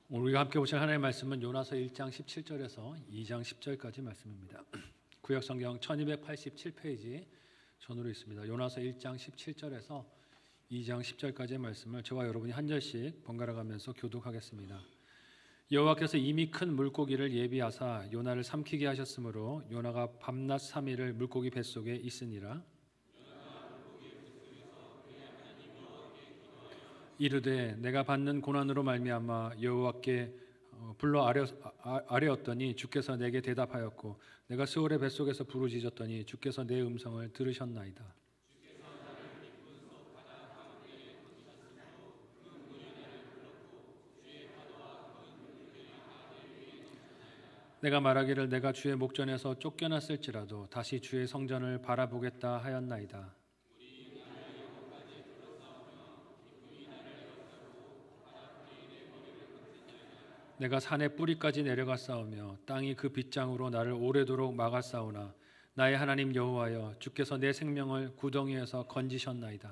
오늘 우리가 함께 보실 하나님의 말씀은 요나서 1장 17절에서 2장 10절까지 말씀입니다. 구약성경 1287페이지 전으로 있습니다. 요나서 1장 17절에서 2장 10절까지의 말씀을 저와 여러분이 한 절씩 번갈아 가면서 교독하겠습니다. 여호와께서 이미 큰 물고기를 예비하사 요나를 삼키게 하셨으므로 요나가 밤낮 3일을 물고기 뱃속에 있으니라. 이르되 내가 받는 고난으로 말미암아 여호와께 불러 아뢰었더니 주께서 내게 대답하였고 내가 스올의 뱃속에서 부르짖었더니 주께서 내 음성을 들으셨나이다. 내가 말하기를 내가 주의 목전에서 쫓겨났을지라도 다시 주의 성전을 바라보겠다 하였나이다. 내가 산의 뿌리까지 내려갔사오며 땅이 그 빗장으로 나를 오래도록 막았사오나 나의 하나님 여호와여 주께서 내 생명을 구덩이에서 건지셨나이다.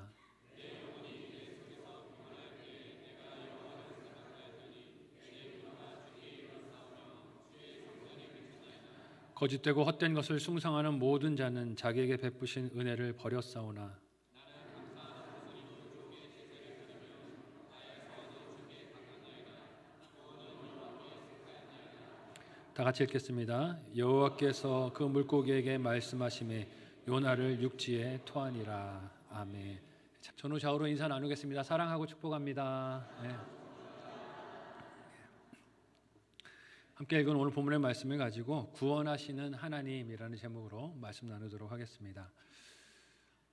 거짓되고 헛된 것을 숭상하는 모든 자는 자기에게 베푸신 은혜를 버렸사오나 다 같이 읽겠습니다. 여호와께서 그 물고기에게 말씀하시매 요나를 육지에 토하니라. 아멘. 전후 좌우로 인사 나누겠습니다. 사랑하고 축복합니다. 네. 함께 읽은 오늘 본문의 말씀을 가지고 구원하시는 하나님이라는 제목으로 말씀 나누도록 하겠습니다.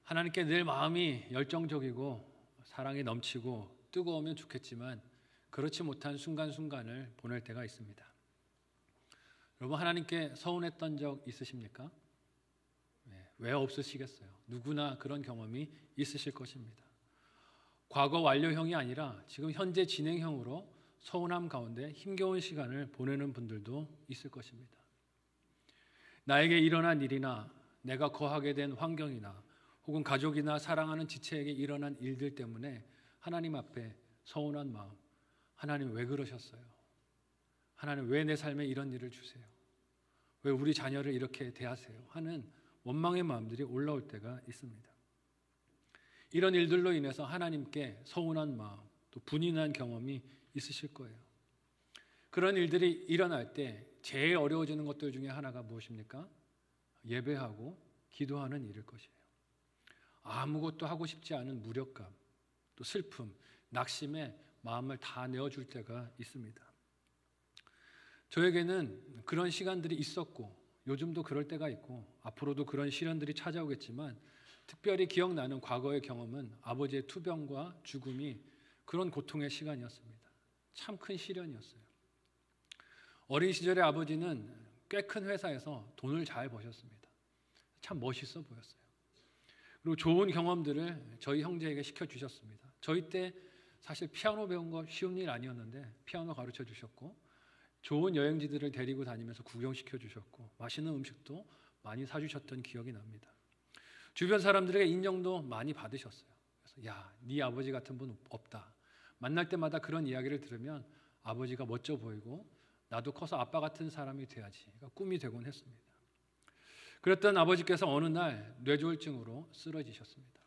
하나님께 늘 마음이 열정적이고 사랑이 넘치고 뜨거우면 좋겠지만 그렇지 못한 순간순간을 보낼 때가 있습니다. 여러분 하나님께 서운했던 적 있으십니까? 왜 없으시겠어요? 누구나 그런 경험이 있으실 것입니다. 과거 완료형이 아니라 지금 현재 진행형으로 서운함 가운데 힘겨운 시간을 보내는 분들도 있을 것입니다. 나에게 일어난 일이나 내가 거하게 된 환경이나 혹은 가족이나 사랑하는 지체에게 일어난 일들 때문에 하나님 앞에 서운한 마음, 하나님 왜 그러셨어요? 하나님 왜 내 삶에 이런 일을 주세요? 왜 우리 자녀를 이렇게 대하세요? 하는 원망의 마음들이 올라올 때가 있습니다. 이런 일들로 인해서 하나님께 서운한 마음, 또 분이 난 경험이 있으실 거예요. 그런 일들이 일어날 때 제일 어려워지는 것들 중에 하나가 무엇입니까? 예배하고 기도하는 일일 것이에요. 아무것도 하고 싶지 않은 무력감, 또 슬픔, 낙심에 마음을 다 내어줄 때가 있습니다. 저에게는 그런 시간들이 있었고 요즘도 그럴 때가 있고 앞으로도 그런 시련들이 찾아오겠지만 특별히 기억나는 과거의 경험은 아버지의 투병과 죽음이 그런 고통의 시간이었습니다. 참 큰 시련이었어요. 어린 시절에 아버지는 꽤 큰 회사에서 돈을 잘 버셨습니다. 참 멋있어 보였어요. 그리고 좋은 경험들을 저희 형제에게 시켜주셨습니다. 저희 때 사실 피아노 배운 거 쉬운 일 아니었는데 피아노 가르쳐 주셨고 좋은 여행지들을 데리고 다니면서 구경시켜 주셨고 맛있는 음식도 많이 사주셨던 기억이 납니다. 주변 사람들에게 인정도 많이 받으셨어요. 그래서 야, 네 아버지 같은 분 없다. 만날 때마다 그런 이야기를 들으면 아버지가 멋져 보이고 나도 커서 아빠 같은 사람이 돼야지. 그러니까 꿈이 되곤 했습니다. 그랬던 아버지께서 어느 날 뇌졸중으로 쓰러지셨습니다.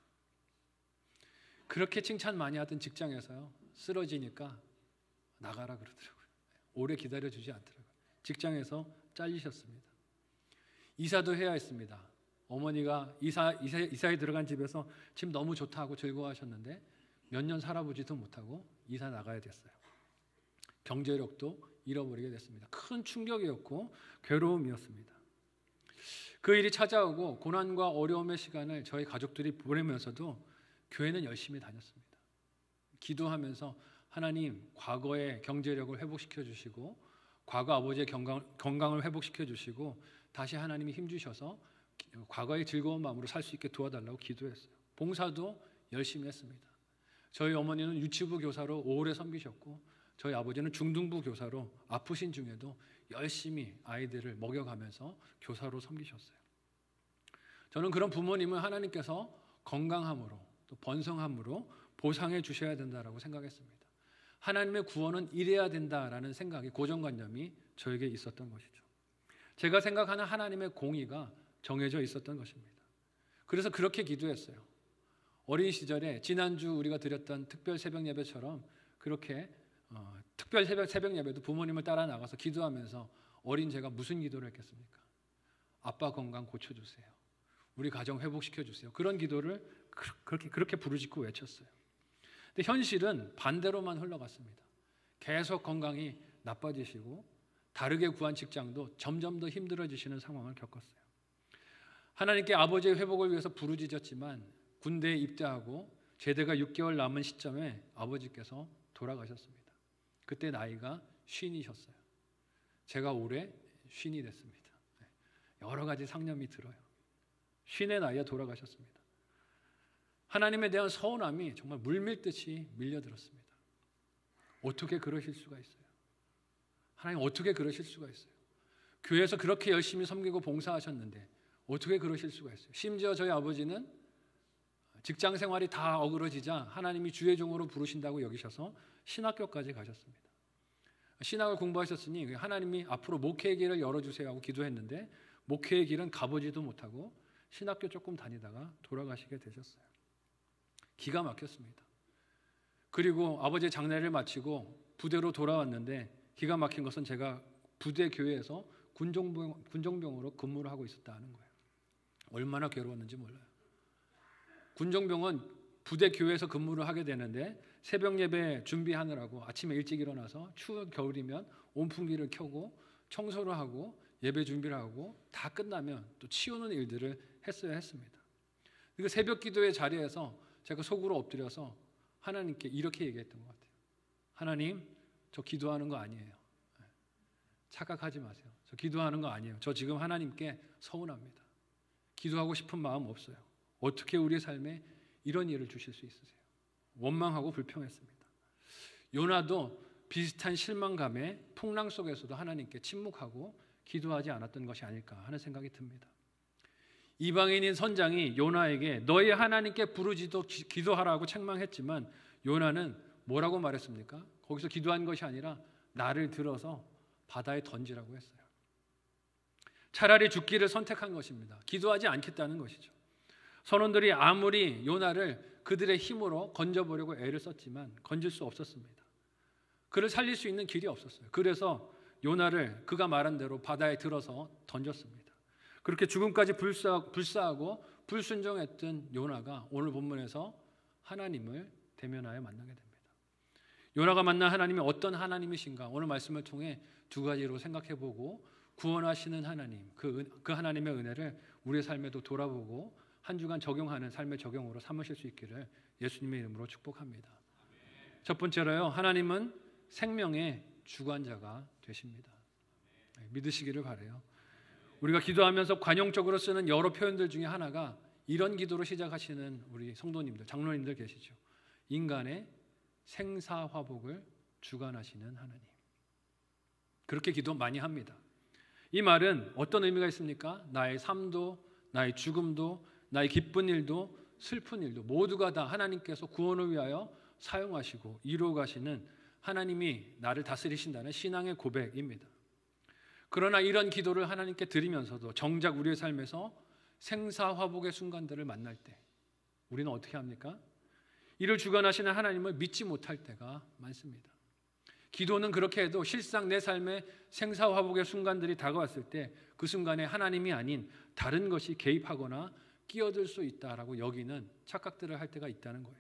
그렇게 칭찬 많이 하던 직장에서요. 쓰러지니까 나가라 그러더라고요. 오래 기다려주지 않더라고요. 직장에서 잘리셨습니다. 이사도 해야 했습니다. 어머니가 이사에 들어간 집에서 집 너무 좋다 하고 즐거워하셨는데 몇 년 살아보지도 못하고 이사 나가야 됐어요. 경제력도 잃어버리게 됐습니다. 큰 충격이었고 괴로움이었습니다. 그 일이 찾아오고 고난과 어려움의 시간을 저희 가족들이 보내면서도 교회는 열심히 다녔습니다. 기도하면서 하나님 과거의 경제력을 회복시켜 주시고 과거 아버지의 건강을 회복시켜 주시고 다시 하나님이 힘주셔서 과거의 즐거운 마음으로 살 수 있게 도와달라고 기도했어요. 봉사도 열심히 했습니다. 저희 어머니는 유치부 교사로 오래 섬기셨고 저희 아버지는 중등부 교사로 아프신 중에도 열심히 아이들을 먹여가면서 교사로 섬기셨어요. 저는 그런 부모님은 하나님께서 건강함으로 또 번성함으로 보상해 주셔야 된다라고 생각했습니다. 하나님의 구원은 이래야 된다라는 생각이, 고정관념이 저에게 있었던 것이죠. 제가 생각하는 하나님의 공의가 정해져 있었던 것입니다. 그래서 그렇게 기도했어요. 어린 시절에 지난주 우리가 드렸던 특별 새벽 예배처럼 그렇게 특별 새벽 예배도 부모님을 따라 나가서 기도하면서 어린 제가 무슨 기도를 했겠습니까? 아빠 건강 고쳐주세요. 우리 가정 회복시켜주세요. 그런 기도를 그렇게 부르짖고 외쳤어요. 근데 현실은 반대로만 흘러갔습니다. 계속 건강이 나빠지시고 다르게 구한 직장도 점점 더 힘들어지시는 상황을 겪었어요. 하나님께 아버지의 회복을 위해서 부르짖었지만 군대에 입대하고 제대가 6개월 남은 시점에 아버지께서 돌아가셨습니다. 그때 나이가 50이셨어요. 제가 올해 50이 됐습니다. 여러 가지 상념이 들어요. 50의 나이에 돌아가셨습니다. 하나님에 대한 서운함이 정말 물밀듯이 밀려들었습니다. 어떻게 그러실 수가 있어요? 하나님 어떻게 그러실 수가 있어요? 교회에서 그렇게 열심히 섬기고 봉사하셨는데 어떻게 그러실 수가 있어요? 심지어 저희 아버지는 직장 생활이 다 어그러지자 하나님이 주의 종으로 부르신다고 여기셔서 신학교까지 가셨습니다. 신학을 공부하셨으니 하나님이 앞으로 목회의 길을 열어주세요 하고 기도했는데 목회의 길은 가보지도 못하고 신학교 조금 다니다가 돌아가시게 되셨어요. 기가 막혔습니다. 그리고 아버지의 장례를 마치고 부대로 돌아왔는데 기가 막힌 것은 제가 부대 교회에서 군종병으로 근무를 하고 있었다는 거예요. 얼마나 괴로웠는지 몰라요. 군종병은 부대 교회에서 근무를 하게 되는데 새벽 예배 준비하느라고 아침에 일찍 일어나서 추운 겨울이면 온풍기를 켜고 청소를 하고 예배 준비를 하고 다 끝나면 또 치우는 일들을 했어야 했습니다. 그리고 새벽 기도의 자리에서 제가 속으로 엎드려서 하나님께 이렇게 얘기했던 것 같아요. 하나님, 저 기도하는 거 아니에요. 착각하지 마세요. 저 기도하는 거 아니에요. 저 지금 하나님께 서운합니다. 기도하고 싶은 마음 없어요. 어떻게 우리의 삶에 이런 일을 주실 수 있으세요? 원망하고 불평했습니다. 요나도 비슷한 실망감에 풍랑 속에서도 하나님께 침묵하고 기도하지 않았던 것이 아닐까 하는 생각이 듭니다. 이방인인 선장이 요나에게 너희 하나님께 부르짖어 기도하라고 책망했지만 요나는 뭐라고 말했습니까? 거기서 기도한 것이 아니라 나를 들어서 바다에 던지라고 했어요. 차라리 죽기를 선택한 것입니다. 기도하지 않겠다는 것이죠. 선원들이 아무리 요나를 그들의 힘으로 건져보려고 애를 썼지만 건질 수 없었습니다. 그를 살릴 수 있는 길이 없었어요. 그래서 요나를 그가 말한 대로 바다에 들어서 던졌습니다. 그렇게 죽음까지 불사하고 불순종했던 요나가 오늘 본문에서 하나님을 대면하여 만나게 됩니다. 요나가 만난 하나님이 어떤 하나님이신가 오늘 말씀을 통해 두 가지로 생각해보고 구원하시는 하나님, 그 하나님의 은혜를 우리의 삶에도 돌아보고 한 주간 적용하는 삶의 적용으로 삼으실 수 있기를 예수님의 이름으로 축복합니다. 첫 번째로요, 하나님은 생명의 주관자가 되십니다. 믿으시기를 바라요. 우리가 기도하면서 관용적으로 쓰는 여러 표현들 중에 하나가 이런 기도로 시작하시는 우리 성도님들, 장로님들 계시죠. 인간의 생사화복을 주관하시는 하나님. 그렇게 기도 많이 합니다. 이 말은 어떤 의미가 있습니까? 나의 삶도, 나의 죽음도, 나의 기쁜 일도, 슬픈 일도 모두가 다 하나님께서 구원을 위하여 사용하시고 이루어 가시는 하나님이 나를 다스리신다는 신앙의 고백입니다. 그러나 이런 기도를 하나님께 드리면서도 정작 우리의 삶에서 생사화복의 순간들을 만날 때 우리는 어떻게 합니까? 이를 주관하시는 하나님을 믿지 못할 때가 많습니다. 기도는 그렇게 해도 실상 내 삶에 생사화복의 순간들이 다가왔을 때 그 순간에 하나님이 아닌 다른 것이 개입하거나 끼어들 수 있다라고 여기는 착각들을 할 때가 있다는 거예요.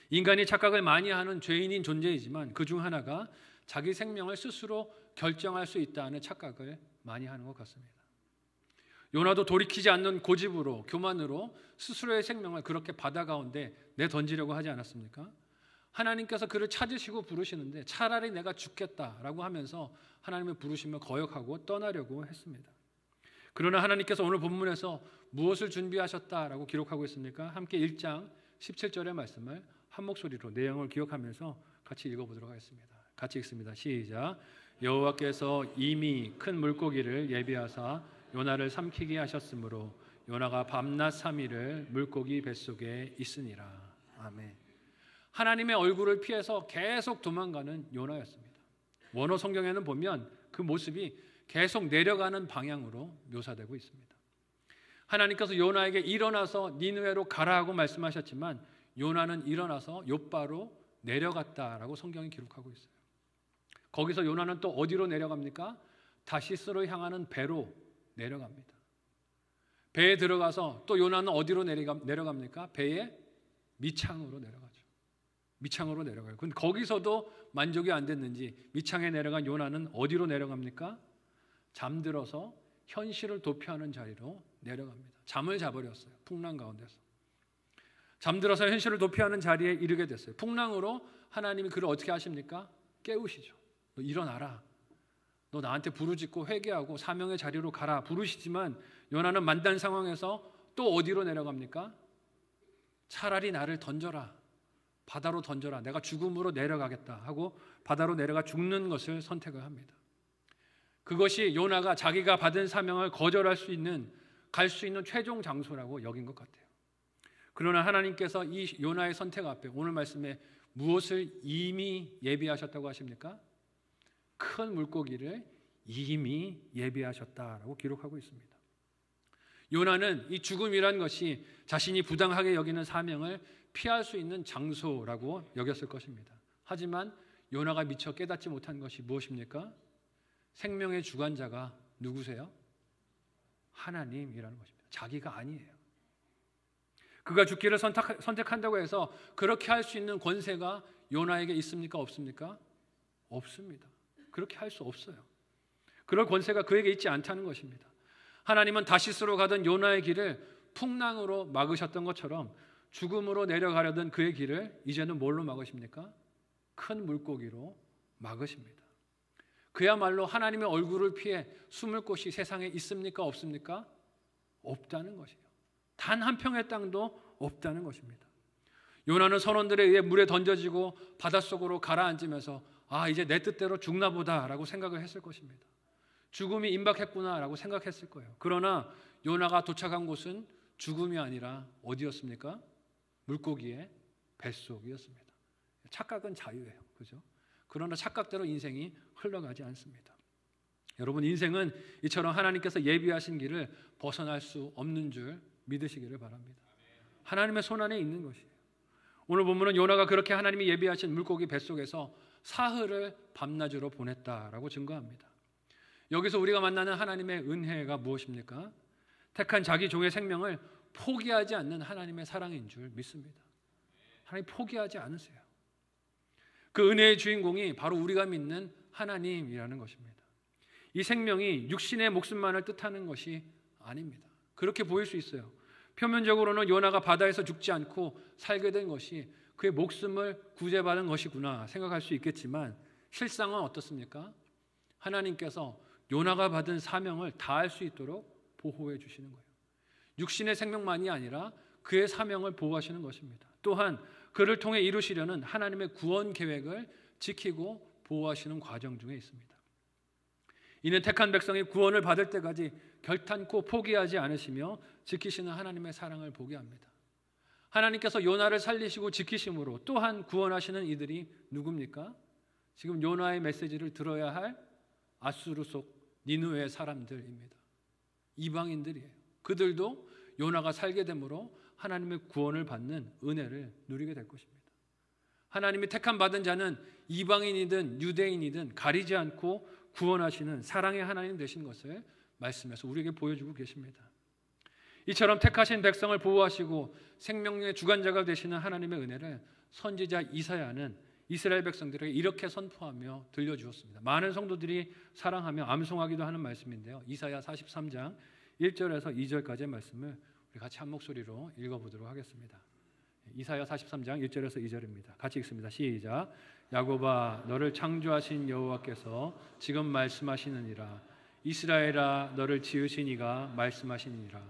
인간이 착각을 많이 하는 죄인인 존재이지만 그중 하나가 자기 생명을 스스로 결정할 수 있다는 착각을 많이 하는 것 같습니다. 요나도 돌이키지 않는 고집으로, 교만으로 스스로의 생명을 그렇게 바다 가운데 내던지려고 하지 않았습니까? 하나님께서 그를 찾으시고 부르시는데 차라리 내가 죽겠다라고 하면서 하나님의 부르심을 거역하고 떠나려고 했습니다. 그러나 하나님께서 오늘 본문에서 무엇을 준비하셨다라고 기록하고 있습니까? 함께 1장 17절의 말씀을 한 목소리로 내용을 기억하면서 같이 읽어보도록 하겠습니다. 같이 읽습니다. 시작. 여호와께서 이미 큰 물고기를 예비하사 요나를 삼키게 하셨으므로 요나가 밤낮 3일을 물고기 뱃속에 있으니라. 아멘. 하나님의 얼굴을 피해서 계속 도망가는 요나였습니다. 원어 성경에는 보면 그 모습이 계속 내려가는 방향으로 묘사되고 있습니다. 하나님께서 요나에게 일어나서 니느웨로 가라 하고 말씀하셨지만 요나는 일어나서 욥바로 내려갔다라고 성경이 기록하고 있어요. 거기서 요나는 또 어디로 내려갑니까? 다시스로 향하는 배로 내려갑니다. 배에 들어가서 또 요나는 어디로 내려갑니까? 배의 미창으로 내려가죠. 미창으로 내려가요. 근데 거기서도 만족이 안 됐는지 미창에 내려간 요나는 어디로 내려갑니까? 잠들어서 현실을 도피하는 자리로 내려갑니다. 잠을 자버렸어요. 풍랑 가운데서. 잠들어서 현실을 도피하는 자리에 이르게 됐어요. 풍랑으로 하나님이 그를 어떻게 하십니까? 깨우시죠. 너 일어나라. 너 나한테 부르짖고 회개하고 사명의 자리로 가라 부르시지만 요나는 만단 상황에서 또 어디로 내려갑니까? 차라리 나를 던져라. 바다로 던져라. 내가 죽음으로 내려가겠다 하고 바다로 내려가 죽는 것을 선택을 합니다. 그것이 요나가 자기가 받은 사명을 거절할 수 있는, 갈 수 있는 최종 장소라고 여긴 것 같아요. 그러나 하나님께서 이 요나의 선택 앞에 오늘 말씀에 무엇을 이미 예비하셨다고 하십니까? 큰 물고기를 이미 예비하셨다라고 기록하고 있습니다. 요나는 이 죽음이란 것이 자신이 부당하게 여기는 사명을 피할 수 있는 장소라고 여겼을 것입니다. 하지만 요나가 미처 깨닫지 못한 것이 무엇입니까? 생명의 주관자가 누구세요? 하나님이라는 것입니다. 자기가 아니에요. 그가 죽기를 선택한다고 해서 그렇게 할 수 있는 권세가 요나에게 있습니까? 없습니까? 없습니다. 그렇게 할 수 없어요. 그럴 권세가 그에게 있지 않다는 것입니다. 하나님은 다시스로 가던 요나의 길을 풍랑으로 막으셨던 것처럼 죽음으로 내려가려던 그의 길을 이제는 뭘로 막으십니까? 큰 물고기로 막으십니다. 그야말로 하나님의 얼굴을 피해 숨을 곳이 세상에 있습니까? 없습니까? 없다는 것이에요. 단 한 평의 땅도 없다는 것입니다. 요나는 선원들에 의해 물에 던져지고 바닷속으로 가라앉으면서 이제 내 뜻대로 죽나 보다라고 생각을 했을 것입니다. 죽음이 임박했구나라고 생각했을 거예요. 그러나 요나가 도착한 곳은 죽음이 아니라 어디였습니까? 물고기의 뱃속이었습니다. 착각은 자유예요. 그죠? 그러나 착각대로 인생이 흘러가지 않습니다. 여러분, 인생은 이처럼 하나님께서 예비하신 길을 벗어날 수 없는 줄 믿으시기를 바랍니다. 하나님의 손 안에 있는 것이에요. 오늘 본문은 요나가 그렇게 하나님이 예비하신 물고기 뱃속에서 사흘을 밤낮으로 보냈다라고 증거합니다. 여기서 우리가 만나는 하나님의 은혜가 무엇입니까? 택한 자기 종의 생명을 포기하지 않는 하나님의 사랑인 줄 믿습니다. 하나님 포기하지 않으세요. 그 은혜의 주인공이 바로 우리가 믿는 하나님이라는 것입니다. 이 생명이 육신의 목숨만을 뜻하는 것이 아닙니다. 그렇게 보일 수 있어요. 표면적으로는 요나가 바다에서 죽지 않고 살게 된 것이 그의 목숨을 구제받은 것이구나 생각할 수 있겠지만 실상은 어떻습니까? 하나님께서 요나가 받은 사명을 다할 수 있도록 보호해 주시는 거예요. 육신의 생명만이 아니라 그의 사명을 보호하시는 것입니다. 또한 그를 통해 이루시려는 하나님의 구원 계획을 지키고 보호하시는 과정 중에 있습니다. 이는 택한 백성이 구원을 받을 때까지 결탄코 포기하지 않으시며 지키시는 하나님의 사랑을 보게 합니다. 하나님께서 요나를 살리시고 지키심으로 또한 구원하시는 이들이 누굽니까? 지금 요나의 메시지를 들어야 할 아수르 속 니느웨의 사람들입니다. 이방인들이에요. 그들도 요나가 살게 되므로 하나님의 구원을 받는 은혜를 누리게 될 것입니다. 하나님이 택함 받은 자는 이방인이든 유대인이든 가리지 않고 구원하시는 사랑의 하나님 되신 것을 말씀에서 우리에게 보여주고 계십니다. 이처럼 택하신 백성을 보호하시고 생명의 주관자가 되시는 하나님의 은혜를 선지자 이사야는 이스라엘 백성들에게 이렇게 선포하며 들려주었습니다. 많은 성도들이 사랑하며 암송하기도 하는 말씀인데요. 이사야 43장 1절에서 2절까지의 말씀을 우리 같이 한 목소리로 읽어보도록 하겠습니다. 이사야 43장 1절에서 2절입니다. 같이 읽습니다. 시작. 야곱아, 너를 창조하신 여호와께서 지금 말씀하시느니라. 이스라엘아, 너를 지으신 이가 말씀하시느니라.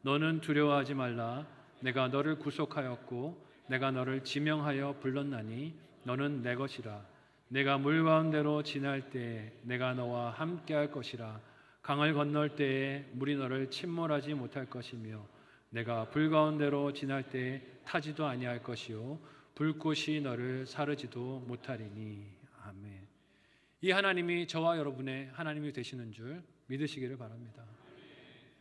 너는 두려워하지 말라. 내가 너를 구속하였고 내가 너를 지명하여 불렀나니 너는 내 것이라. 내가 물 가운데로 지날 때에 내가 너와 함께할 것이라. 강을 건널 때에 물이 너를 침몰하지 못할 것이며 내가 불 가운데로 지날 때에 타지도 아니할 것이요 불꽃이 너를 사르지도 못하리니. 아멘. 이 하나님이 저와 여러분의 하나님이 되시는 줄 믿으시기를 바랍니다.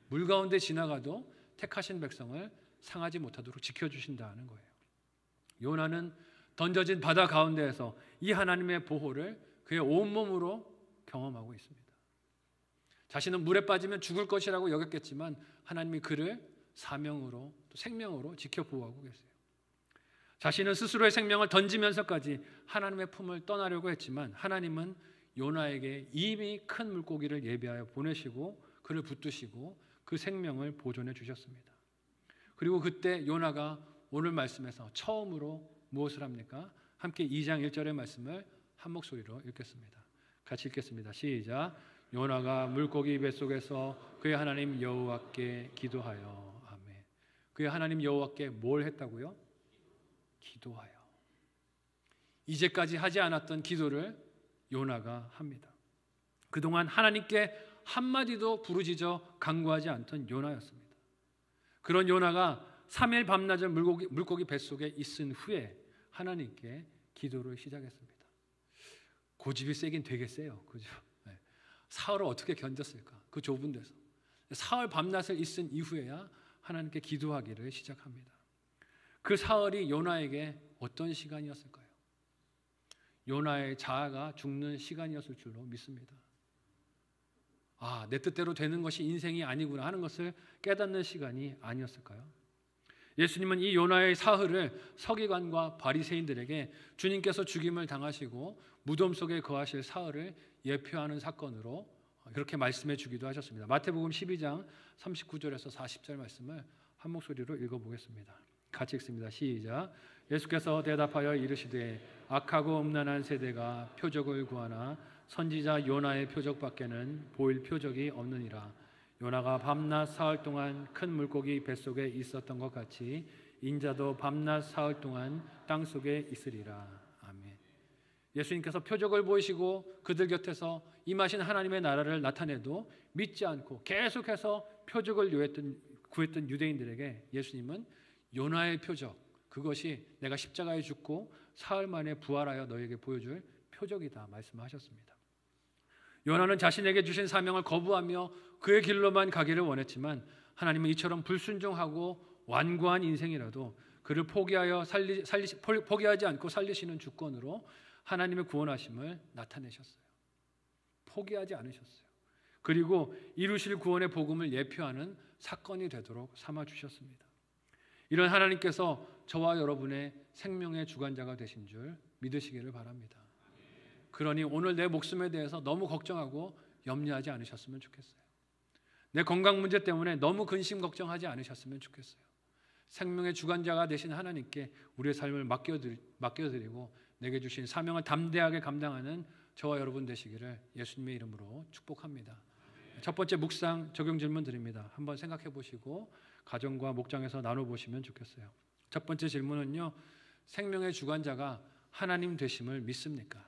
물 가운데 지나가도 택하신 백성을 상하지 못하도록 지켜주신다는 거예요. 요나는 던져진 바다 가운데에서 이 하나님의 보호를 그의 온몸으로 경험하고 있습니다. 자신은 물에 빠지면 죽을 것이라고 여겼겠지만 하나님이 그를 사명으로 또 생명으로 지켜 보호하고 계세요. 자신은 스스로의 생명을 던지면서까지 하나님의 품을 떠나려고 했지만 하나님은 요나에게 이미 큰 물고기를 예비하여 보내시고 그를 붙드시고 그 생명을 보존해 주셨습니다. 그리고 그때 요나가 오늘 말씀에서 처음으로 무엇을 합니까? 함께 2장 1절의 말씀을 한 목소리로 읽겠습니다. 같이 읽겠습니다. 시작. 요나가 물고기 뱃속에서 그의 하나님 여호와께 기도하여. 아멘. 그의 하나님 여호와께 뭘 했다고요? 기도하여. 이제까지 하지 않았던 기도를 요나가 합니다. 그동안 하나님께 한마디도 부르짖어 간구하지 않던 요나였습니다. 그런 요나가 3일 밤낮을 물고기 뱃속에 있은 후에 하나님께 기도를 시작했습니다. 고집이 세긴 되게 세요. 그죠? 네. 사흘을 어떻게 견뎠을까? 그 좁은 데서. 사흘 밤낮을 있은 이후에야 하나님께 기도하기를 시작합니다. 그 사흘이 요나에게 어떤 시간이었을까요? 요나의 자아가 죽는 시간이었을 줄로 믿습니다. 아, 내 뜻대로 되는 것이 인생이 아니구나 하는 것을 깨닫는 시간이 아니었을까요? 예수님은 이 요나의 사흘을 서기관과 바리새인들에게 주님께서 죽임을 당하시고 무덤 속에 거하실 사흘을 예표하는 사건으로 그렇게 말씀해 주기도 하셨습니다. 마태복음 12장 39절에서 40절 말씀을 한 목소리로 읽어보겠습니다. 같이 읽습니다. 시작. 예수께서 대답하여 이르시되 악하고 음란한 세대가 표적을 구하나 선지자 요나의 표적밖에는 보일 표적이 없느니라. 요나가 밤낮 사흘 동안 큰 물고기 뱃속에 있었던 것 같이 인자도 밤낮 사흘 동안 땅속에 있으리라. 아멘. 예수님께서 표적을 보이시고 그들 곁에서 임하신 하나님의 나라를 나타내도 믿지 않고 계속해서 표적을 구했던 유대인들에게 예수님은 요나의 표적, 그것이 내가 십자가에 죽고 사흘 만에 부활하여 너에게 보여줄 표적이다 말씀하셨습니다. 요나는 자신에게 주신 사명을 거부하며 그의 길로만 가기를 원했지만 하나님은 이처럼 불순종하고 완고한 인생이라도 그를 포기하지 않고 살리시는 주권으로 하나님의 구원하심을 나타내셨어요. 포기하지 않으셨어요. 그리고 이루실 구원의 복음을 예표하는 사건이 되도록 삼아주셨습니다. 이런 하나님께서 저와 여러분의 생명의 주관자가 되신 줄 믿으시기를 바랍니다. 그러니 오늘 내 목숨에 대해서 너무 걱정하고 염려하지 않으셨으면 좋겠어요. 내 건강 문제 때문에 너무 근심 걱정하지 않으셨으면 좋겠어요. 생명의 주관자가 되신 하나님께 우리의 삶을 맡겨드리고 내게 주신 사명을 담대하게 감당하는 저와 여러분 되시기를 예수님의 이름으로 축복합니다. 첫 번째 묵상 적용 질문 드립니다. 한번 생각해 보시고 가정과 목장에서 나눠보시면 좋겠어요. 첫 번째 질문은요. 생명의 주관자가 하나님 되심을 믿습니까?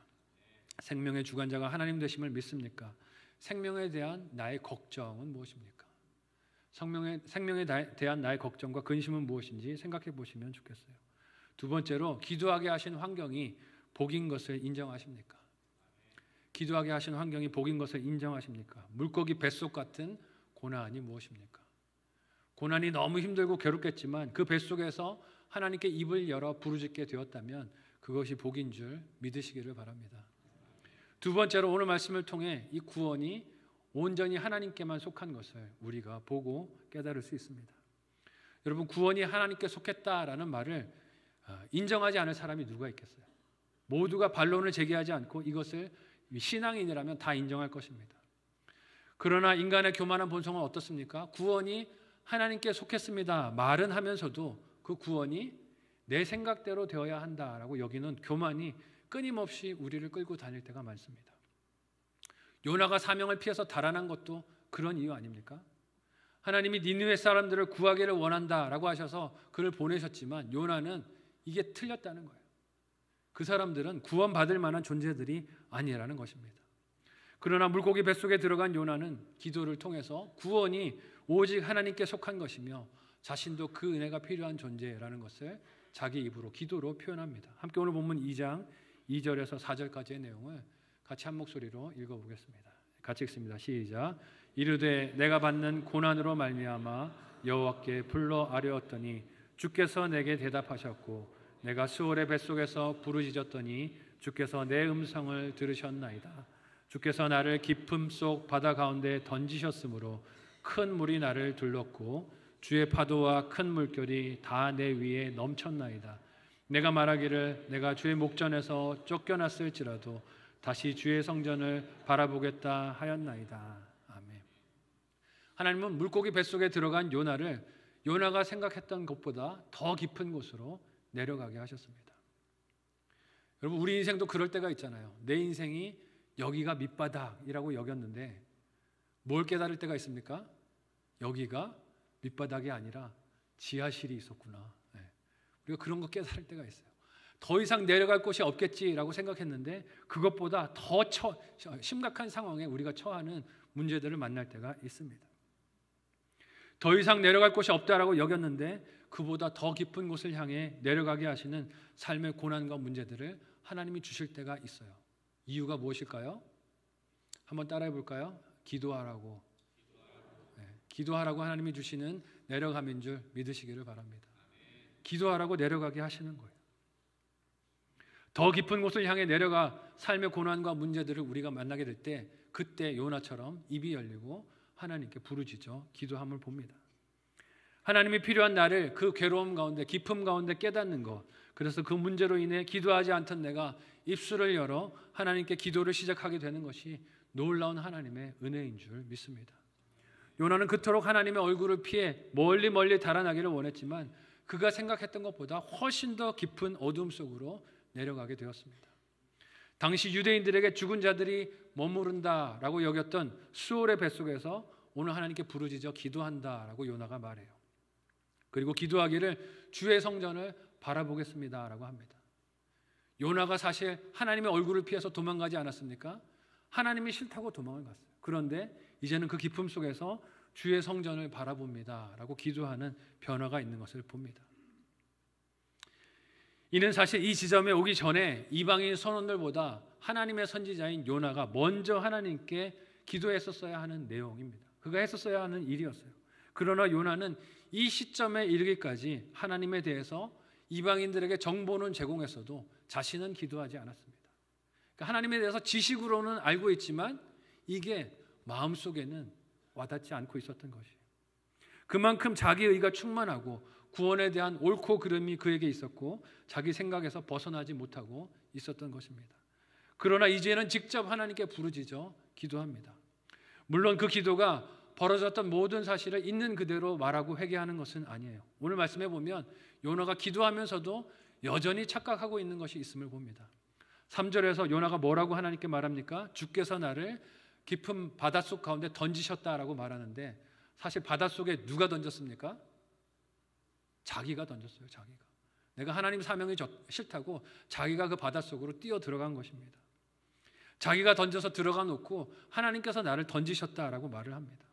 생명의 주관자가 하나님 되심을 믿습니까? 생명에 대한 나의 걱정은 무엇입니까? 생명에 대한 나의 걱정과 근심은 무엇인지 생각해 보시면 좋겠어요. 두 번째로 기도하게 하신 환경이 복인 것을 인정하십니까? 기도하게 하신 환경이 복인 것을 인정하십니까? 물고기 뱃속 같은 고난이 무엇입니까? 고난이 너무 힘들고 괴롭겠지만 그 뱃속에서 하나님께 입을 열어 부르짖게 되었다면 그것이 복인 줄 믿으시기를 바랍니다. 두 번째로 오늘 말씀을 통해 이 구원이 온전히 하나님께만 속한 것을 우리가 보고 깨달을 수 있습니다. 여러분, 구원이 하나님께 속했다라는 말을 인정하지 않을 사람이 누가 있겠어요? 모두가 반론을 제기하지 않고 이것을 신앙인이라면 다 인정할 것입니다. 그러나 인간의 교만한 본성은 어떻습니까? 구원이 하나님께 속했습니다 말은 하면서도 그 구원이 내 생각대로 되어야 한다라고 여기는 교만이 끊임없이 우리를 끌고 다닐 때가 많습니다. 요나가 사명을 피해서 달아난 것도 그런 이유 아닙니까? 하나님이 니느웨 사람들을 구하기를 원한다라고 하셔서 그를 보내셨지만 요나는 이게 틀렸다는 거예요. 그 사람들은 구원받을 만한 존재들이 아니라는 것입니다. 그러나 물고기 뱃속에 들어간 요나는 기도를 통해서 구원이 오직 하나님께 속한 것이며 자신도 그 은혜가 필요한 존재라는 것을 자기 입으로 기도로 표현합니다. 함께 오늘 본문 2장 2절에서 4절까지의 내용을 같이 한 목소리로 읽어보겠습니다. 같이 읽습니다. 시작. 이르되 내가 받는 고난으로 말미암아 여호와께 불러 아뢰었더니 주께서 내게 대답하셨고 내가 수월의 뱃속에서 부르짖었더니 주께서 내 음성을 들으셨나이다. 주께서 나를 깊음 속 바다 가운데 던지셨으므로 큰 물이 나를 둘렀고 주의 파도와 큰 물결이 다 내 위에 넘쳤나이다. 내가 말하기를 내가 주의 목전에서 쫓겨났을지라도 다시 주의 성전을 바라보겠다 하였나이다. 아멘. 하나님은 물고기 뱃속에 들어간 요나를 요나가 생각했던 것보다 더 깊은 곳으로 내려가게 하셨습니다. 여러분, 우리 인생도 그럴 때가 있잖아요. 내 인생이 여기가 밑바닥이라고 여겼는데 뭘 깨달을 때가 있습니까? 여기가 밑바닥이 아니라 지하실이 있었구나. 우리가 그런 거 깨달을 때가 있어요. 더 이상 내려갈 곳이 없겠지라고 생각했는데 그것보다 더 심각한 상황에 우리가 처하는 문제들을 만날 때가 있습니다. 더 이상 내려갈 곳이 없다라고 여겼는데 그보다 더 깊은 곳을 향해 내려가게 하시는 삶의 고난과 문제들을 하나님이 주실 때가 있어요. 이유가 무엇일까요? 한번 따라해 볼까요? 기도하라고. 기도하라고 하나님이 주시는 내려감인 줄 믿으시기를 바랍니다. 기도하라고 내려가게 하시는 거예요. 더 깊은 곳을 향해 내려가 삶의 고난과 문제들을 우리가 만나게 될 때 그때 요나처럼 입이 열리고 하나님께 부르짖어 기도함을 봅니다. 하나님이 필요한 나를 그 괴로움 가운데 깊음 가운데 깨닫는 것, 그래서 그 문제로 인해 기도하지 않던 내가 입술을 열어 하나님께 기도를 시작하게 되는 것이 놀라운 하나님의 은혜인 줄 믿습니다. 요나는 그토록 하나님의 얼굴을 피해 멀리 멀리 달아나기를 원했지만 그가 생각했던 것보다 훨씬 더 깊은 어둠 속으로 내려가게 되었습니다. 당시 유대인들에게 죽은 자들이 머무른다라고 여겼던 수월의 뱃속에서 오늘 하나님께 부르짖어 기도한다라고 요나가 말해요. 그리고 기도하기를 주의 성전을 바라보겠습니다라고 합니다. 요나가 사실 하나님의 얼굴을 피해서 도망가지 않았습니까? 하나님이 싫다고 도망을 갔어요. 그런데 이제는 그 깊음 속에서 주의 성전을 바라봅니다라고 기도하는 변화가 있는 것을 봅니다. 이는 사실 이 지점에 오기 전에 이방인 선원들보다 하나님의 선지자인 요나가 먼저 하나님께 기도했었어야 하는 내용입니다. 그가 했었어야 하는 일이었어요. 그러나 요나는 이 시점에 이르기까지 하나님에 대해서 이방인들에게 정보는 제공했어도 자신은 기도하지 않았습니다. 그러니까 하나님에 대해서 지식으로는 알고 있지만 이게 마음속에는 와닿지 않고 있었던 것이에요. 그만큼 자기의가 충만하고 구원에 대한 옳고 그름이 그에게 있었고 자기 생각에서 벗어나지 못하고 있었던 것입니다. 그러나 이제는 직접 하나님께 부르짖어 기도합니다. 물론 그 기도가 벌어졌던 모든 사실을 있는 그대로 말하고 회개하는 것은 아니에요. 오늘 말씀해 보면 요나가 기도하면서도 여전히 착각하고 있는 것이 있음을 봅니다. 3절에서 요나가 뭐라고 하나님께 말합니까? 주께서 나를 깊은 바닷속 가운데 던지셨다라고 말하는데 사실 바닷속에 누가 던졌습니까? 자기가 던졌어요. 자기가. 내가 하나님 사명이 싫다고 자기가 그 바닷속으로 뛰어 들어간 것입니다. 자기가 던져서 들어가 놓고 하나님께서 나를 던지셨다라고 말을 합니다.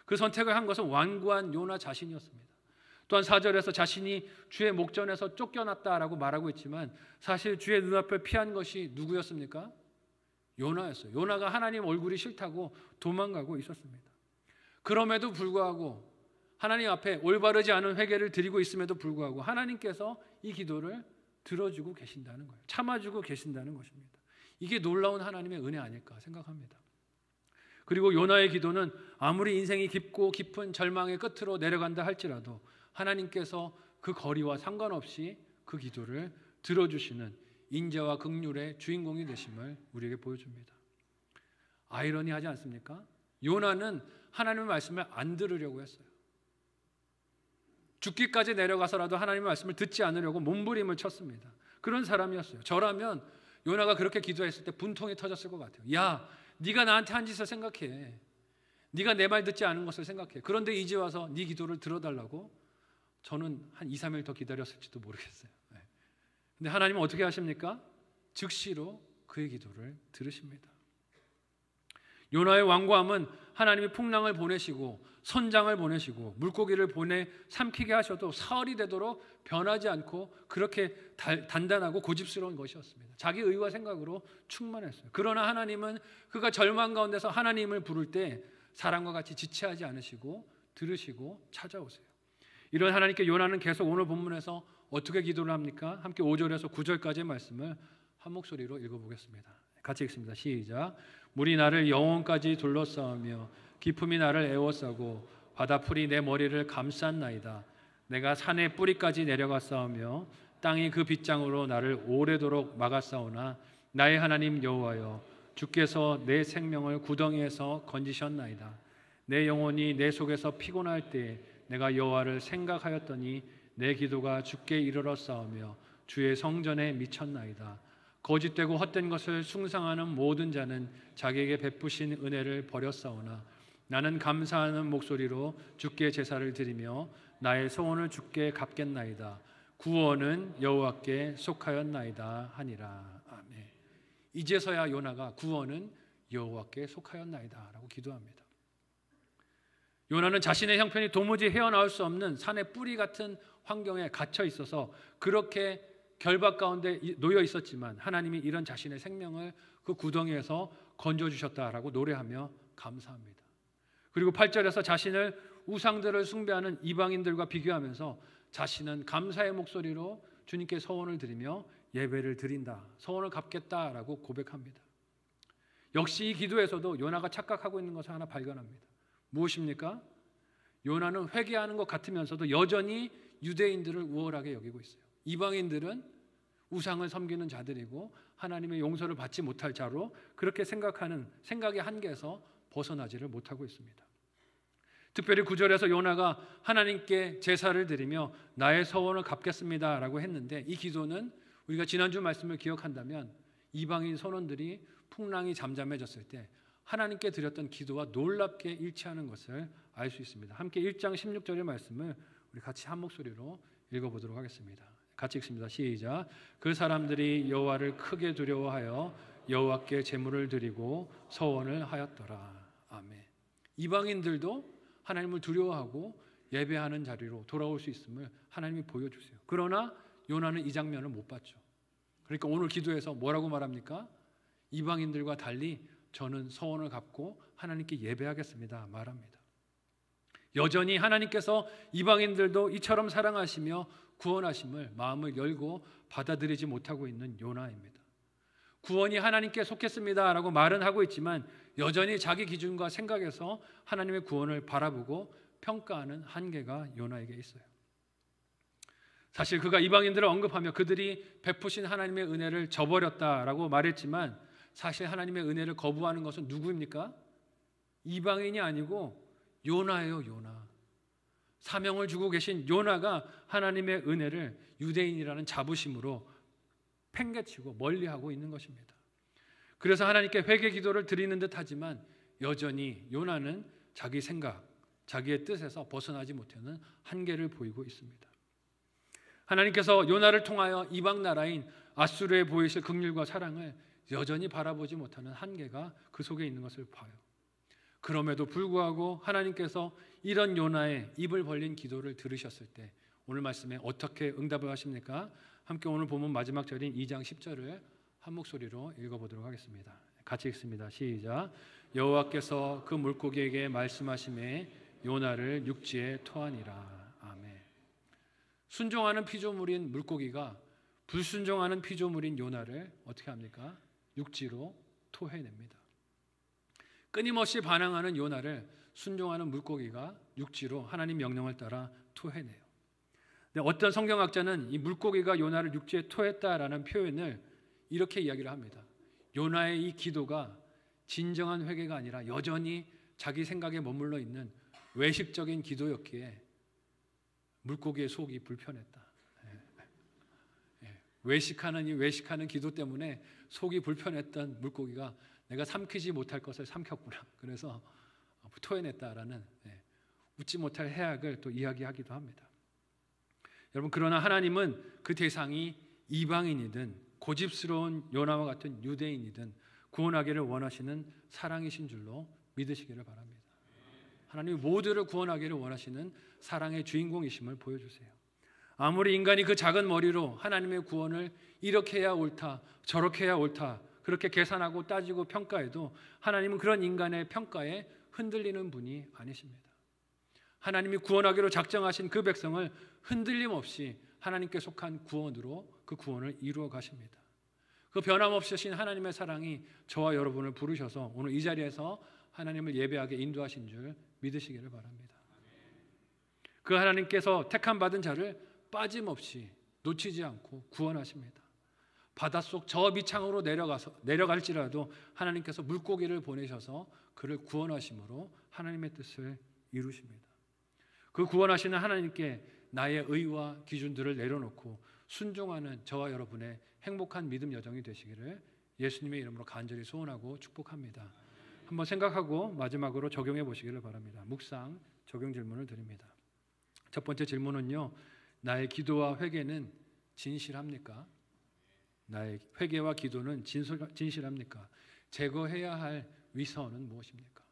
그 선택을 한 것은 완고한 요나 자신이었습니다. 또한 4절에서 자신이 주의 목전에서 쫓겨났다라고 말하고 있지만 사실 주의 눈앞을 피한 것이 누구였습니까? 요나였어요. 요나가 하나님 얼굴이 싫다고 도망가고 있었습니다. 그럼에도 불구하고 하나님 앞에 올바르지 않은 회개를 드리고 있음에도 불구하고 하나님께서 이 기도를 들어주고 계신다는 거예요. 참아주고 계신다는 것입니다. 이게 놀라운 하나님의 은혜 아닐까 생각합니다. 그리고 요나의 기도는 아무리 인생이 깊고 깊은 절망의 끝으로 내려간다 할지라도 하나님께서 그 거리와 상관없이 그 기도를 들어주시는 인자와 긍휼의 주인공이 되심을 우리에게 보여줍니다. 아이러니하지 않습니까? 요나는 하나님의 말씀을 안 들으려고 했어요. 죽기까지 내려가서라도 하나님의 말씀을 듣지 않으려고 몸부림을 쳤습니다. 그런 사람이었어요. 저라면 요나가 그렇게 기도했을 때 분통이 터졌을 것 같아요. 야, 네가 나한테 한 짓을 생각해. 네가 내 말 듣지 않은 것을 생각해. 그런데 이제 와서 네 기도를 들어달라고 저는 한 2, 3일 더 기다렸을지도 모르겠어요. 근데 하나님은 어떻게 하십니까? 즉시로 그의 기도를 들으십니다. 요나의 완고함은 하나님이 풍랑을 보내시고 선장을 보내시고 물고기를 보내 삼키게 하셔도 사흘이 되도록 변하지 않고 그렇게 단단하고 고집스러운 것이었습니다. 자기 의와 생각으로 충만했어요. 그러나 하나님은 그가 절망 가운데서 하나님을 부를 때 사람과 같이 지체하지 않으시고 들으시고 찾아오세요. 이런 하나님께 요나는 계속 오늘 본문에서 어떻게 기도를 합니까? 함께 5절에서 9절까지의 말씀을 한 목소리로 읽어보겠습니다. 같이 읽습니다. 시작. 물이 나를 영혼까지 둘러싸으며 깊음이 나를 에워싸고 바다풀이 내 머리를 감쌌나이다. 내가 산의 뿌리까지 내려갔사오며 땅이 그 빗장으로 나를 오래도록 막았사오나 나의 하나님 여호와여 주께서 내 생명을 구덩이에서 건지셨나이다. 내 영혼이 내 속에서 피곤할 때 내가 여호와를 생각하였더니 내 기도가 주께 이르렀사오며 주의 성전에 미쳤나이다. 거짓되고 헛된 것을 숭상하는 모든 자는 자기에게 베푸신 은혜를 버렸사오나 나는 감사하는 목소리로 주께 제사를 드리며 나의 소원을 주께 갚겠나이다. 구원은 여호와께 속하였나이다 하니라. 아멘. 이제서야 요나가 구원은 여호와께 속하였나이다 라고 기도합니다. 요나는 자신의 형편이 도무지 헤어나올 수 없는 산의 뿌리 같은 환경에 갇혀 있어서 그렇게 결박 가운데 놓여 있었지만 하나님이 이런 자신의 생명을 그 구덩이에서 건져주셨다라고 노래하며 감사합니다. 그리고 8절에서 자신을 우상들을 숭배하는 이방인들과 비교하면서 자신은 감사의 목소리로 주님께 서원을 드리며 예배를 드린다, 서원을 갚겠다라고 고백합니다. 역시 이 기도에서도 요나가 착각하고 있는 것을 하나 발견합니다. 무엇입니까? 요나는 회개하는 것 같으면서도 여전히 유대인들을 우월하게 여기고 있어요. 이방인들은 우상을 섬기는 자들이고 하나님의 용서를 받지 못할 자로 그렇게 생각하는 생각의 한계에서 벗어나지를 못하고 있습니다. 특별히 9절에서 요나가 하나님께 제사를 드리며 나의 서원을 갚겠습니다 라고 했는데 이 기도는 우리가 지난주 말씀을 기억한다면 이방인 선원들이 풍랑이 잠잠해졌을 때 하나님께 드렸던 기도와 놀랍게 일치하는 것을 알 수 있습니다. 함께 1장 16절의 말씀을 우리 같이 한 목소리로 읽어보도록 하겠습니다. 같이 읽습니다. 시작. 그 사람들이 여호와를 크게 두려워하여 여호와께 제물을 드리고 서원을 하였더라. 아멘. 이방인들도 하나님을 두려워하고 예배하는 자리로 돌아올 수 있음을 하나님이 보여주세요. 그러나 요나는 이 장면을 못 봤죠. 그러니까 오늘 기도에서 뭐라고 말합니까? 이방인들과 달리 저는 서원을 갚고 하나님께 예배하겠습니다 말합니다. 여전히 하나님께서 이방인들도 이처럼 사랑하시며 구원하심을 마음을 열고 받아들이지 못하고 있는 요나입니다. 구원이 하나님께 속했습니다 라고 말은 하고 있지만 여전히 자기 기준과 생각에서 하나님의 구원을 바라보고 평가하는 한계가 요나에게 있어요. 사실 그가 이방인들을 언급하며 그들이 베푸신 하나님의 은혜를 저버렸다라고 말했지만 사실 하나님의 은혜를 거부하는 것은 누구입니까? 이방인이 아니고 요나예요. 요나. 사명을 주고 계신 요나가 하나님의 은혜를 유대인이라는 자부심으로 팽개치고 멀리하고 있는 것입니다. 그래서 하나님께 회개 기도를 드리는 듯 하지만 여전히 요나는 자기 생각, 자기의 뜻에서 벗어나지 못하는 한계를 보이고 있습니다. 하나님께서 요나를 통하여 이방 나라인 아수르에 보이실 긍휼과 사랑을 여전히 바라보지 못하는 한계가 그 속에 있는 것을 봐요. 그럼에도 불구하고 하나님께서 이런 요나의 입을 벌린 기도를 들으셨을 때 오늘 말씀에 어떻게 응답을 하십니까? 함께 오늘 본문 마지막 절인 2장 10절을 한 목소리로 읽어보도록 하겠습니다. 같이 읽습니다. 시작. 여호와께서 그 물고기에게 말씀하시매 요나를 육지에 토하니라. 아멘. 순종하는 피조물인 물고기가 불순종하는 피조물인 요나를 어떻게 합니까? 육지로 토해냅니다. 끊임없이 반항하는 요나를 순종하는 물고기가 육지로 하나님 명령을 따라 토해내요. 근데 어떤 성경학자는 이 물고기가 요나를 육지에 토했다라는 표현을 이렇게 이야기를 합니다. 요나의 이 기도가 진정한 회개가 아니라 여전히 자기 생각에 머물러 있는 외식적인 기도였기에 물고기의 속이 불편했다. 외식하는 이 외식하는 기도 때문에 속이 불편했던 물고기가 내가 삼키지 못할 것을 삼켰구나. 그래서 토해냈다라는 웃지 못할 해악을 또 이야기하기도 합니다. 여러분, 그러나 하나님은 그 대상이 이방인이든 고집스러운 요나와 같은 유대인이든 구원하기를 원하시는 사랑이신 줄로 믿으시기를 바랍니다. 하나님이 모두를 구원하기를 원하시는 사랑의 주인공이심을 보여주세요. 아무리 인간이 그 작은 머리로 하나님의 구원을 이렇게 해야 옳다, 저렇게 해야 옳다 그렇게 계산하고 따지고 평가해도 하나님은 그런 인간의 평가에 흔들리는 분이 아니십니다. 하나님이 구원하기로 작정하신 그 백성을 흔들림 없이 하나님께 속한 구원으로 그 구원을 이루어 가십니다. 그 변함없으신 하나님의 사랑이 저와 여러분을 부르셔서 오늘 이 자리에서 하나님을 예배하게 인도하신 줄 믿으시기를 바랍니다. 그 하나님께서 택함 받은 자를 빠짐없이 놓치지 않고 구원하십니다. 바닷속 저 밑창으로 내려갈지라도 하나님께서 물고기를 보내셔서 그를 구원하심으로 하나님의 뜻을 이루십니다. 그 구원하시는 하나님께 나의 의와 기준들을 내려놓고 순종하는 저와 여러분의 행복한 믿음 여정이 되시기를 예수님의 이름으로 간절히 소원하고 축복합니다. 한번 생각하고 마지막으로 적용해 보시기를 바랍니다. 묵상 적용 질문을 드립니다. 첫 번째 질문은요, 나의 기도와 회개는 진실합니까? 나의 회개와 기도는 진실합니까? 제거해야 할 위선은 무엇입니까?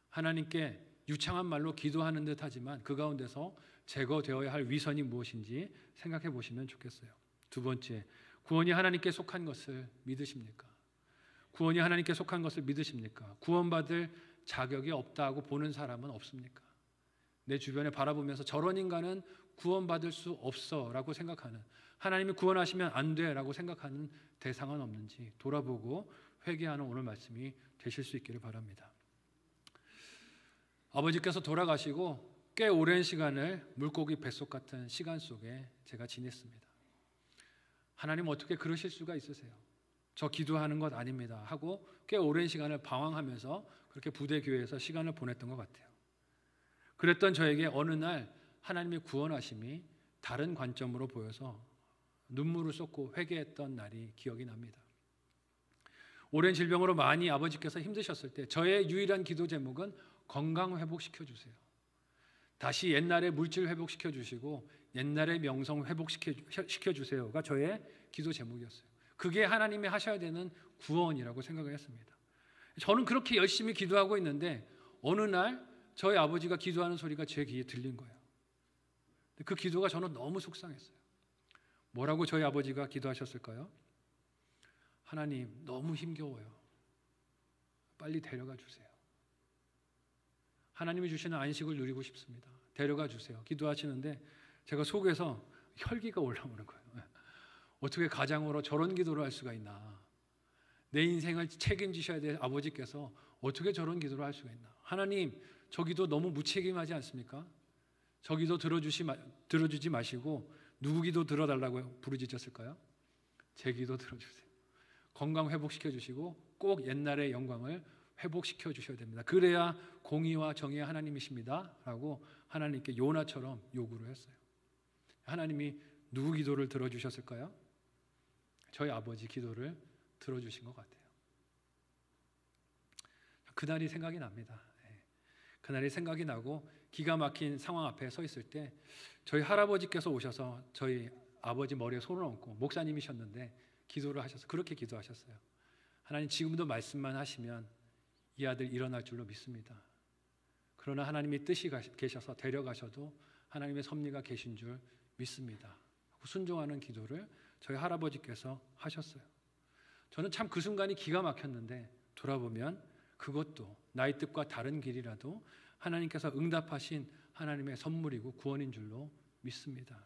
하나님께 유창한 말로 기도하는 듯 하지만 그 가운데서 제거되어야 할 위선이 무엇인지 생각해 보시면 좋겠어요. 두 번째, 구원이 하나님께 속한 것을 믿으십니까? 구원이 하나님께 속한 것을 믿으십니까? 구원받을 자격이 없다고 보는 사람은 없습니까? 내 주변에 바라보면서 저런 인간은 구원받을 수 없어 라고 생각하는, 하나님이 구원하시면 안 돼 라고 생각하는 대상은 없는지 돌아보고 회개하는 오늘 말씀이 되실 수 있기를 바랍니다. 아버지께서 돌아가시고 꽤 오랜 시간을 물고기 뱃속 같은 시간 속에 제가 지냈습니다. 하나님 어떻게 그러실 수가 있으세요? 저 기도하는 것 아닙니다 하고 꽤 오랜 시간을 방황하면서 그렇게 부대 교회에서 시간을 보냈던 것 같아요. 그랬던 저에게 어느 날 하나님의 구원하심이 다른 관점으로 보여서 눈물을 쏟고 회개했던 날이 기억이 납니다. 오랜 질병으로 많이 아버지께서 힘드셨을 때 저의 유일한 기도 제목은 건강 회복시켜 주세요. 다시 옛날의 물질 회복시켜 주시고 옛날의 명성 회복시켜 주세요가 저의 기도 제목이었어요. 그게 하나님이 하셔야 되는 구원이라고 생각을 했습니다. 저는 그렇게 열심히 기도하고 있는데 어느 날 저희 아버지가 기도하는 소리가 제 귀에 들린 거예요. 그 기도가 저는 너무 속상했어요. 뭐라고 저희 아버지가 기도하셨을까요? 하나님, 너무 힘겨워요. 빨리 데려가 주세요. 하나님이 주시는 안식을 누리고 싶습니다. 데려가 주세요. 기도하시는데 제가 속에서 혈기가 올라오는 거예요. 어떻게 가장으로 저런 기도를 할 수가 있나? 내 인생을 책임지셔야 될 아버지께서 어떻게 저런 기도를 할 수가 있나? 하나님, 저 기도 너무 무책임하지 않습니까? 저 기도 들어주지 마시고 누구 기도 들어달라고 부르짖었을까요? 제 기도 들어주세요. 건강 회복시켜 주시고 꼭 옛날의 영광을 회복시켜 주셔야 됩니다. 그래야 공의와 정의의 하나님이십니다 라고 하나님께 요나처럼 요구를 했어요. 하나님이 누구 기도를 들어주셨을까요? 저희 아버지 기도를 들어주신 것 같아요. 그날이 생각이 납니다. 그날이 생각이 나고 기가 막힌 상황 앞에 서 있을 때 저희 할아버지께서 오셔서 저희 아버지 머리에 손을 얹고, 목사님이셨는데 기도를 하셔서 그렇게 기도하셨어요. 하나님, 지금도 말씀만 하시면 이 아들 일어날 줄로 믿습니다. 그러나 하나님의 뜻이 계셔서 데려가셔도 하나님의 섭리가 계신 줄 믿습니다. 순종하는 기도를 저희 할아버지께서 하셨어요. 저는 참 그 순간이 기가 막혔는데 돌아보면 그것도 나의 뜻과 다른 길이라도 하나님께서 응답하신 하나님의 선물이고 구원인 줄로 믿습니다.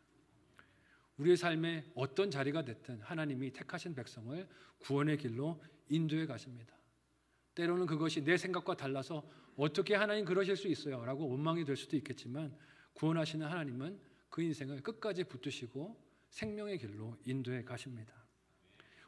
우리의 삶에 어떤 자리가 됐든 하나님이 택하신 백성을 구원의 길로 인도해 가십니다. 때로는 그것이 내 생각과 달라서 어떻게 하나님 그러실 수 있어요? 라고 원망이 될 수도 있겠지만 구원하시는 하나님은 그 인생을 끝까지 붙드시고 생명의 길로 인도해 가십니다.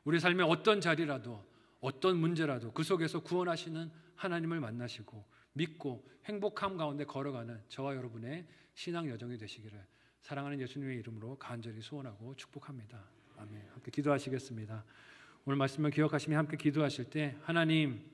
우리 삶의 어떤 자리라도 어떤 문제라도 그 속에서 구원하시는 하나님을 만나시고 믿고 행복함 가운데 걸어가는 저와 여러분의 신앙 여정이 되시기를 사랑하는 예수님의 이름으로 간절히 소원하고 축복합니다. 아멘. 함께 기도하시겠습니다. 오늘 말씀을 기억하시며 함께 기도하실 때 하나님,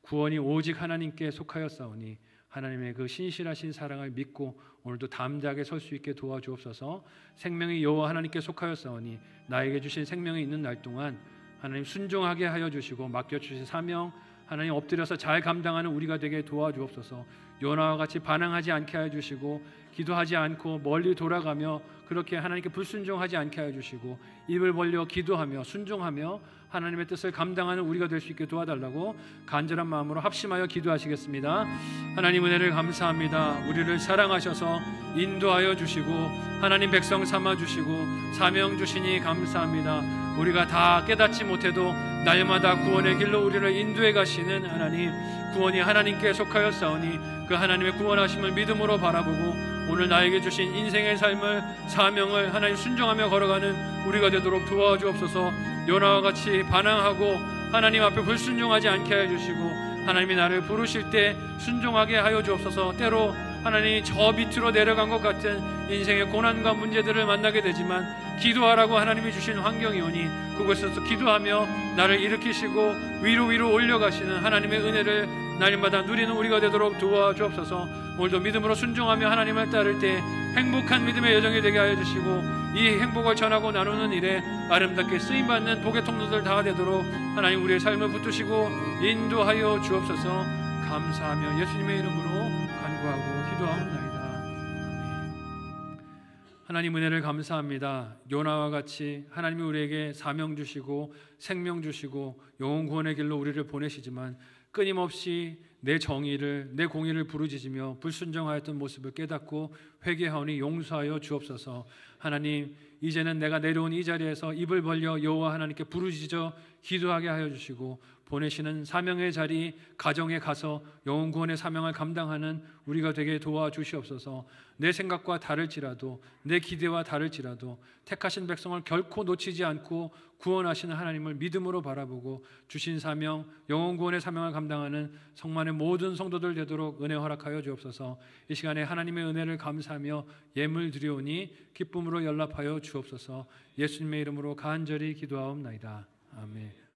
구원이 오직 하나님께 속하였사오니 하나님의 그 신실하신 사랑을 믿고 오늘도 담대하게 설 수 있게 도와주옵소서. 생명이 여호와 하나님께 속하였사오니 나에게 주신 생명이 있는 날 동안 하나님 순종하게 하여 주시고 맡겨주신 사명 하나님 엎드려서 잘 감당하는 우리가 되게 도와주옵소서. 요나와 같이 반항하지 않게 하여 주시고 기도하지 않고 멀리 돌아가며 그렇게 하나님께 불순종하지 않게 하여 주시고 입을 벌려 기도하며 순종하며 하나님의 뜻을 감당하는 우리가 될 수 있게 도와달라고 간절한 마음으로 합심하여 기도하시겠습니다. 하나님 은혜를 감사합니다. 우리를 사랑하셔서 인도하여 주시고 하나님 백성 삼아 주시고 사명 주시니 감사합니다. 우리가 다 깨닫지 못해도 날마다 구원의 길로 우리를 인도해 가시는 하나님, 구원이 하나님께 속하였사오니 그 하나님의 구원하심을 믿음으로 바라보고 오늘 나에게 주신 인생의 삶을 사명을 하나님 순종하며 걸어가는 우리가 되도록 도와주옵소서. 요나와 같이 반항하고 하나님 앞에 불순종하지 않게 하여 주시고 하나님이 나를 부르실 때 순종하게 하여 주옵소서. 때로 하나님이 저 밑으로 내려간 것 같은 인생의 고난과 문제들을 만나게 되지만 기도하라고 하나님이 주신 환경이 오니 그곳에서 기도하며 나를 일으키시고 위로 올려가시는 하나님의 은혜를 날마다 누리는 우리가 되도록 도와주옵소서. 오늘도 믿음으로 순종하며 하나님을 따를 때 행복한 믿음의 여정이 되게 하여 주시고 이 행복을 전하고 나누는 일에 아름답게 쓰임받는 복의 통로들 다 되도록 하나님 우리의 삶을 붙드시고 인도하여 주옵소서. 감사하며 예수님의 이름으로 간구하고 기도하옵나이다. 아멘. 하나님 은혜를 감사합니다. 요나와 같이 하나님이 우리에게 사명 주시고 생명 주시고 영혼 구원의 길로 우리를 보내시지만 끊임없이 내 정의를 내 공의를 부르짖으며 불순종하였던 모습을 깨닫고 회개하오니 용서하여 주옵소서. 하나님 이제는 내가 내려온 이 자리에서 입을 벌려 여호와 하나님께 부르짖어 기도하게 하여 주시고 보내시는 사명의 자리 가정에 가서 영혼 구원의 사명을 감당하는 우리가 되게 도와주시옵소서. 내 생각과 다를지라도 내 기대와 다를지라도 택하신 백성을 결코 놓치지 않고 구원하시는 하나님을 믿음으로 바라보고 주신 사명 영혼 구원의 사명을 감당하는 성만의 모든 성도들 되도록 은혜 허락하여 주옵소서. 이 시간에 하나님의 은혜를 감사하며 예물 드리오니 기쁨으로 연락하여 주옵소서. 예수님의 이름으로 간절히 기도하옵나이다. 아멘.